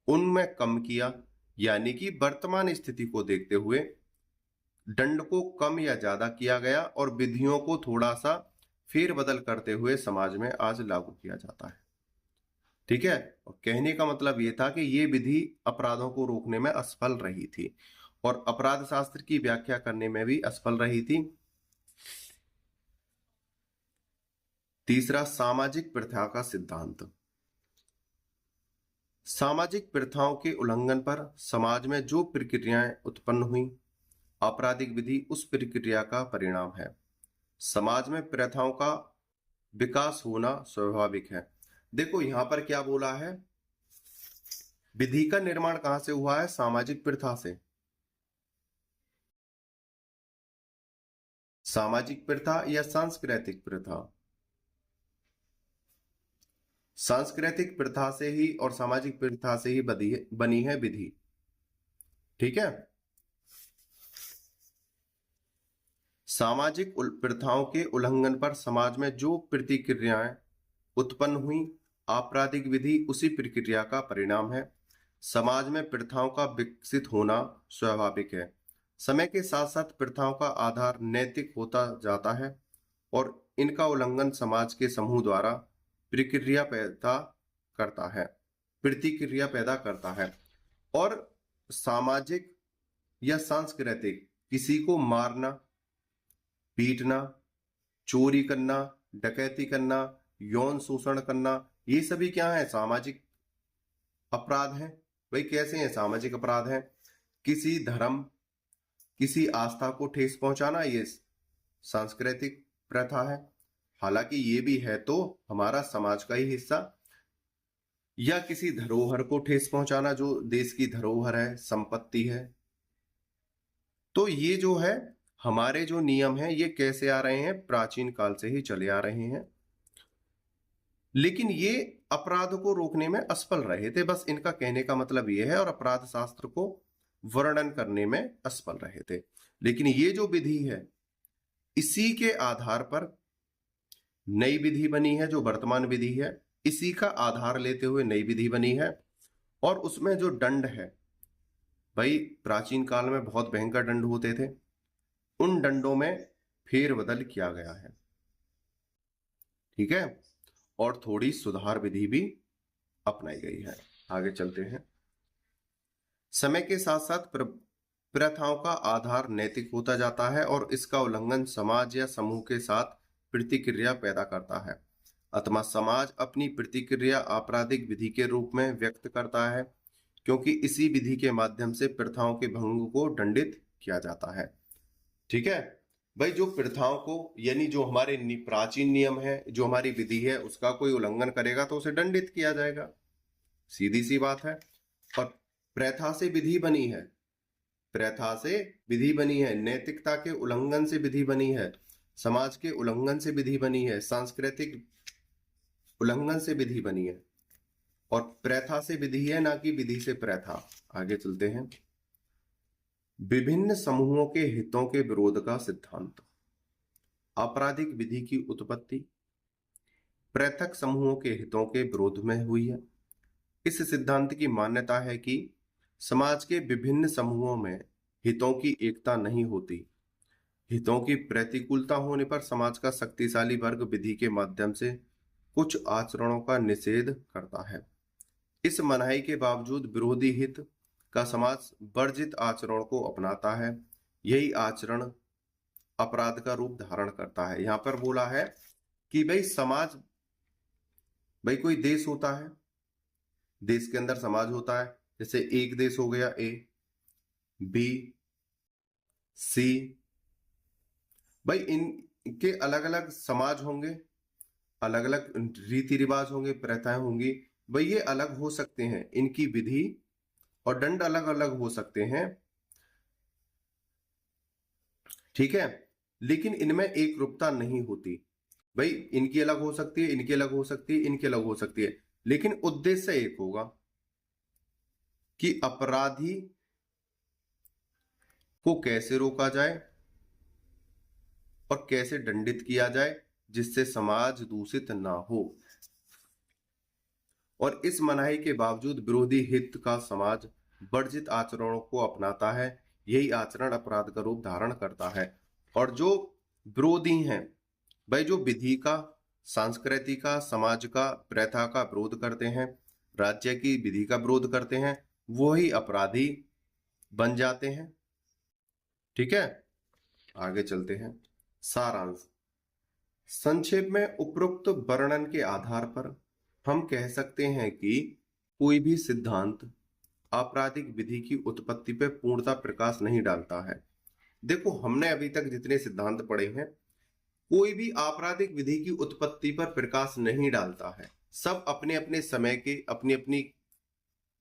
उनमें कम किया। यानी कि वर्तमान स्थिति को देखते हुए दंड को कम या ज्यादा किया गया और विधियों को थोड़ा सा फेरबदल करते हुए समाज में आज लागू किया जाता है। ठीक है, और कहने का मतलब ये था कि ये विधि अपराधों को रोकने में असफल रही थी और अपराध शास्त्र की व्याख्या करने में भी असफल रही थी। तीसरा, सामाजिक प्रथा का सिद्धांत। सामाजिक प्रथाओं के उल्लंघन पर समाज में जो प्रक्रियाएं उत्पन्न हुई, आपराधिक विधि उस प्रक्रिया का परिणाम है। समाज में प्रथाओं का विकास होना स्वाभाविक है। देखो यहां पर क्या बोला है, विधि का निर्माण कहां से हुआ है, सामाजिक प्रथा से। सामाजिक प्रथा या सांस्कृतिक प्रथा, सांस्कृतिक प्रथा से ही और सामाजिक प्रथा से ही बनी है विधि। ठीक है, सामाजिक प्रथाओं के उल्लंघन पर समाज में जो प्रतिक्रियाएं उत्पन्न हुई, आपराधिक विधि उसी प्रक्रिया का परिणाम है। समाज में प्रथाओं का विकसित होना स्वाभाविक है। समय के साथ साथ प्रथाओं का आधार नैतिक होता जाता है और इनका उल्लंघन समाज के समूह द्वारा प्रतिक्रिया पैदा करता है। और सामाजिक या सांस्कृतिक, किसी को मारना, पीटना, चोरी करना, डकैती करना, यौन शोषण करना, ये सभी क्या है, सामाजिक अपराध हैं। भाई कैसे हैं सामाजिक अपराध हैं, किसी धर्म, किसी आस्था को ठेस पहुंचाना, ये सांस्कृतिक प्रथा है। हालांकि ये भी है तो हमारा समाज का ही हिस्सा। या किसी धरोहर को ठेस पहुंचाना, जो देश की धरोहर है, संपत्ति है। तो ये जो है हमारे जो नियम हैं ये कैसे आ रहे हैं, प्राचीन काल से ही चले आ रहे हैं, लेकिन ये अपराध को रोकने में असफल रहे थे। बस इनका कहने का मतलब ये है, और अपराध शास्त्र को वर्णन करने में असफल रहे थे। लेकिन ये जो विधि है, इसी के आधार पर नई विधि बनी है, जो वर्तमान विधि है, इसी का आधार लेते हुए नई विधि बनी है। और उसमें जो दंड है, भाई प्राचीन काल में बहुत भयंकर दंड होते थे, उन दंडों में फेरबदल किया गया है। ठीक है, और थोड़ी सुधार विधि भी अपनाई गई है। आगे चलते हैं। समय के साथ साथ प्रथाओं का आधार नैतिक होता जाता है और इसका उल्लंघन समाज या समूह के साथ प्रतिक्रिया पैदा करता है। अतः समाज अपनी प्रतिक्रिया आपराधिक विधि के रूप में व्यक्त करता है, क्योंकि इसी विधि के माध्यम से प्रथाओं के भंग को दंडित किया जाता है। ठीक है भाई, जो प्रथाओं को, यानी जो हमारे प्राचीन नियम है, जो हमारी विधि है, उसका कोई उल्लंघन करेगा तो उसे दंडित किया जाएगा, सीधी सी बात है। और प्रथा से विधि बनी है, प्रथा से विधि बनी है, नैतिकता के उल्लंघन से विधि बनी है, समाज के उल्लंघन से विधि बनी है, सांस्कृतिक उल्लंघन से विधि बनी है, और प्रथा से विधि है, ना कि विधि से प्रथा। आगे चलते हैं। विभिन्न समूहों के हितों के विरोध का सिद्धांत। आपराधिक विधि की उत्पत्ति पृथक समूहों के हितों के विरोध में हुई है। इस सिद्धांत की मान्यता है कि समाज के विभिन्न समूहों में हितों की एकता नहीं होती। हितों की प्रतिकूलता होने पर समाज का शक्तिशाली वर्ग विधि के माध्यम से कुछ आचरणों का निषेध करता है। इस मनाही के बावजूद विरोधी हित का समाज वर्जित आचरण को अपनाता है, यही आचरण अपराध का रूप धारण करता है। यहां पर बोला है कि भाई समाज, भाई कोई देश होता है, देश के अंदर समाज होता है, जैसे एक देश हो गया ए, बी, सी, भाई इनके अलग अलग समाज होंगे, अलग अलग रीति रिवाज होंगे, प्रथाएं होंगी, भाई ये अलग हो सकते हैं, इनकी विधि और दंड अलग अलग हो सकते हैं, ठीक है, लेकिन इनमें एक रूपता नहीं होती। भाई इनकी अलग हो सकती है, इनकी अलग हो सकती है, इनकी अलग हो सकती है, लेकिन उद्देश्य एक होगा कि अपराधी को कैसे रोका जाए और कैसे दंडित किया जाए जिससे समाज दूषित ना हो। और इस मनाही के बावजूद विरोधी हित का समाज वर्जित आचरणों को अपनाता है, यही आचरण अपराध का रूप धारण करता है। और जो विरोधी हैं, भाई जो विधि का, संस्कृति का, समाज का, प्रथा का विरोध करते हैं, राज्य की विधि का विरोध करते हैं, वो ही अपराधी बन जाते हैं। ठीक है, आगे चलते हैं। सारांश। संक्षेप में उपरोक्त वर्णन के आधार पर हम कह सकते हैं कि कोई भी सिद्धांत आपराधिक विधि की उत्पत्ति पर पूर्णतः प्रकाश नहीं डालता है। देखो, हमने अभी तक जितने सिद्धांत पढ़े हैं, कोई भी आपराधिक विधि की उत्पत्ति पर प्रकाश नहीं डालता है। सब अपने अपने समय के अपनी अपनी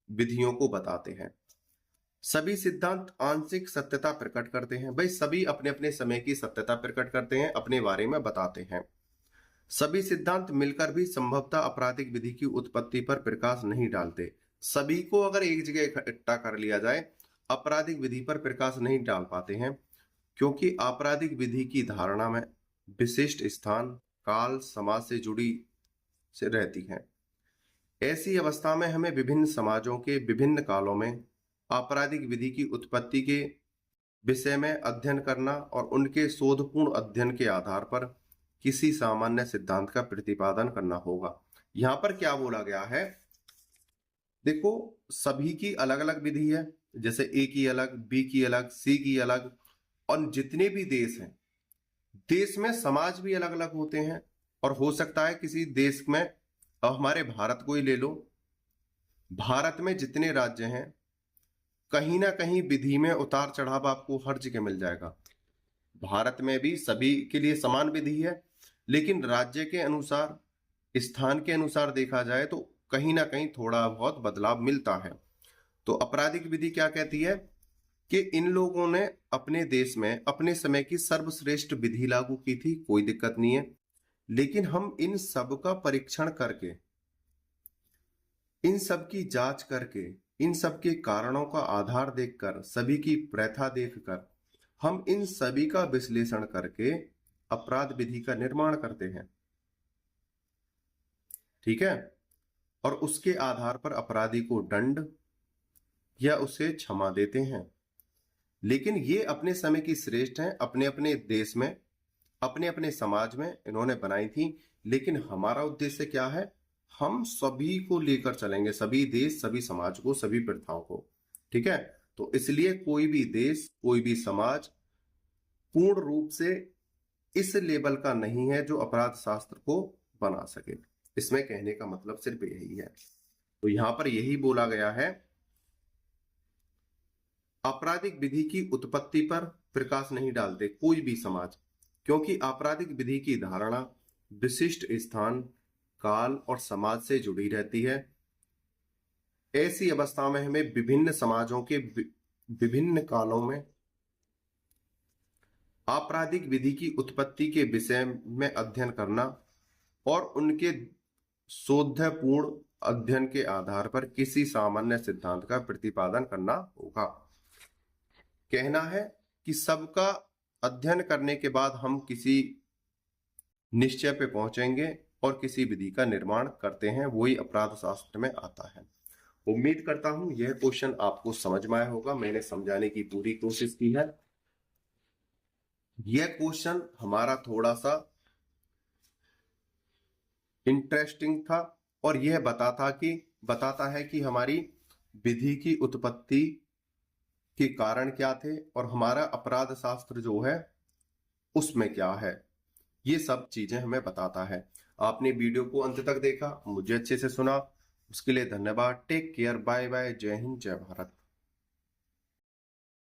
विधियों को बताते हैं। सभी सिद्धांत आंशिक सत्यता प्रकट करते हैं। भाई सभी अपने अपने समय की सत्यता प्रकट करते हैं, अपने बारे में बताते हैं। सभी सिद्धांत मिलकर भी संभवतः आपराधिक विधि की उत्पत्ति पर प्रकाश नहीं डालते। सभी को अगर एक जगह इकट्ठा कर लिया जाए, आपराधिक विधि पर प्रकाश नहीं डाल पाते हैं, क्योंकि आपराधिक विधि की धारणा में विशिष्ट स्थान, काल, समाज से जुड़ी से रहती है। ऐसी अवस्था में हमें विभिन्न समाजों के विभिन्न कालों में आपराधिक विधि की उत्पत्ति के विषय में अध्ययन करना और उनके शोधपूर्ण अध्ययन के आधार पर किसी सामान्य सिद्धांत का प्रतिपादन करना होगा। यहां पर क्या बोला गया है, देखो सभी की अलग अलग विधि है, जैसे ए की अलग, बी की अलग, सी की अलग, और जितने भी देश हैं, देश में समाज भी अलग अलग होते हैं। और हो सकता है किसी देश में, अब हमारे भारत को ही ले लो, भारत में जितने राज्य हैं, कहीं ना कहीं विधि में उतार चढ़ाव आपको हर जगह मिल जाएगा। भारत में भी सभी के लिए समान विधि है, लेकिन राज्य के अनुसार, स्थान के अनुसार देखा जाए तो कहीं ना कहीं थोड़ा बहुत बदलाव मिलता है। तो आपराधिक विधि क्या कहती है कि इन लोगों ने अपने देश में अपने समय की सर्वश्रेष्ठ विधि लागू की थी, कोई दिक्कत नहीं है, लेकिन हम इन सब का परीक्षण करके, इन सब की जांच करके, इन सब के कारणों का आधार देखकर, सभी की प्रथा देखकर, हम इन सभी का विश्लेषण करके अपराध विधि का निर्माण करते हैं। ठीक है, और उसके आधार पर अपराधी को दंड या उसे क्षमा देते हैं। लेकिन ये अपने समय की श्रेष्ठ हैं, अपने अपने देश में, अपने अपने समाज में इन्होंने बनाई थी। लेकिन हमारा उद्देश्य क्या है, हम सभी को लेकर चलेंगे, सभी देश, सभी समाज को, सभी प्रथाओं को। ठीक है, तो इसलिए कोई भी देश, कोई भी समाज पूर्ण रूप से इस लेवल का नहीं है जो अपराध शास्त्र को बना सके। इसमें कहने का मतलब सिर्फ यही है। तो यहां पर यही बोला गया है, आपराधिक विधि की उत्पत्ति पर प्रकाश नहीं डालते कोई भी समाज, क्योंकि आपराधिक विधि की धारणा विशिष्ट स्थान, काल और समाज से जुड़ी रहती है। ऐसी अवस्था में हमें विभिन्न समाजों के विभिन्न कालों में आपराधिक विधि की उत्पत्ति के विषय में अध्ययन करना और उनके शोधपूर्ण अध्ययन के आधार पर किसी सामान्य सिद्धांत का प्रतिपादन करना होगा। कहना है कि सबका अध्ययन करने के बाद हम किसी निश्चय पे पहुंचेंगे और किसी विधि का निर्माण करते हैं, वही अपराध शास्त्र में आता है। उम्मीद करता हूं यह क्वेश्चन आपको समझ में आया होगा, मैंने समझाने की पूरी कोशिश की है। यह क्वेश्चन हमारा थोड़ा सा इंटरेस्टिंग था और यह बताता कि बताता है कि हमारी विधि की उत्पत्ति के कारण क्या थे और हमारा अपराध शास्त्र जो है उसमें क्या है। ये सब चीजें हमें बताता है। आपने वीडियो को अंत तक देखा, मुझे अच्छे से सुना, उसके लिए धन्यवाद। टेक केयर, बाय बाय, जय हिंद, जय भारत।